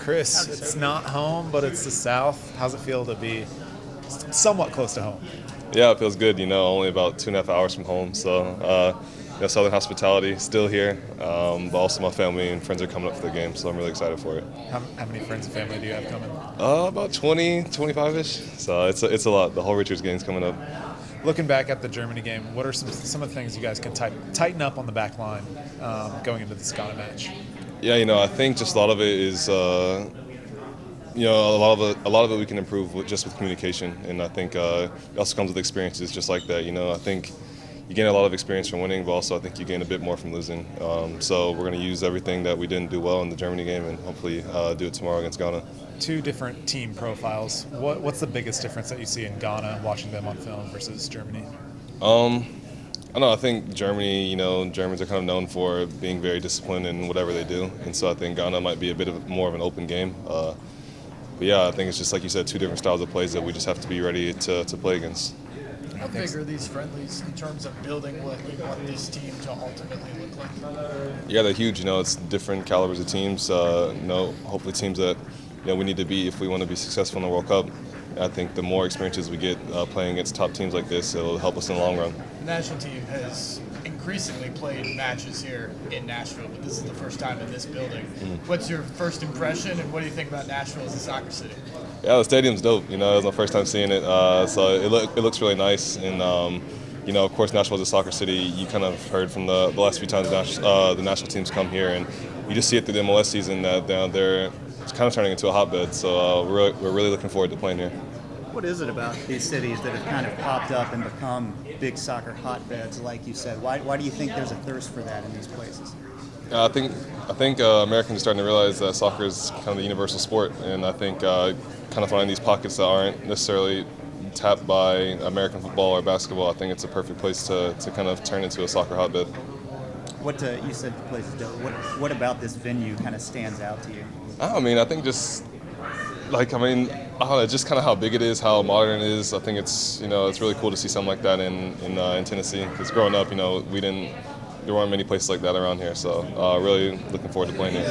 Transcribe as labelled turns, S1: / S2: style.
S1: Chris, it's not home, but it's the South. How's it feel to be somewhat close to home?
S2: Yeah, it feels good. Only about 2.5 hours from home. So, Southern hospitality still here, but also my family and friends are coming up for the game, so I'm really excited for it.
S1: How many friends and family do you have coming?
S2: About 20, 25-ish. So it's a lot. The whole Richards game's coming up.
S1: Looking back at the Germany game, what are some of the things you guys can tighten up on the back line going into this Ghana match?
S2: Yeah, I think just a lot of it is, a lot of it we can improve just with communication, and I think it also comes with experiences just like that. I think you gain a lot of experience from winning, but also I think you gain a bit more from losing. So we're going to use everything that we didn't do well in the Germany game and hopefully do it tomorrow against Ghana.
S1: Two different team profiles. What's the biggest difference that you see in Ghana watching them on film versus Germany?
S2: I don't know. I think Germany, Germans are kind of known for being very disciplined in whatever they do, and so I think Ghana might be a bit more of an open game. But yeah, I think it's just like you said, two different styles of plays that we just have to be ready to play against.
S3: How big are these friendlies in terms of building what you want this team to ultimately look like?
S2: Yeah, they're huge. It's different calibers of teams. Hopefully teams that we need to beat if we want to be successful in the World Cup. I think the more experiences we get playing against top teams like this, it'll help us in the long run.
S3: The national team has increasingly played matches here in Nashville, but this is the first time in this building. What's your first impression, and what do you think about Nashville as a soccer city?
S2: Yeah, the stadium's dope. It was my first time seeing it, so it looks really nice. And of course, Nashville's a soccer city. You kind of heard from the last few times the national teams come here, and you just see it through the MLS season that they're kind of turning into a hotbed. So we're really looking forward to playing here.
S4: What is it about these cities that have kind of popped up and become big soccer hotbeds, like you said? Why do you think there's a thirst for that in these places?
S2: I think Americans are starting to realize that soccer is kind of the universal sport, and I think kind of finding these pockets that aren't necessarily tapped by American football or basketball, I think it's a perfect place to kind of turn into a soccer hotbed.
S4: You said the place is dope. What about this venue kind of stands out to you?
S2: I think just I don't know, just kind of how big it is, how modern it is. I think it's it's really cool to see something like that in Tennessee. Because growing up, there weren't many places like that around here. So really looking forward to playing here.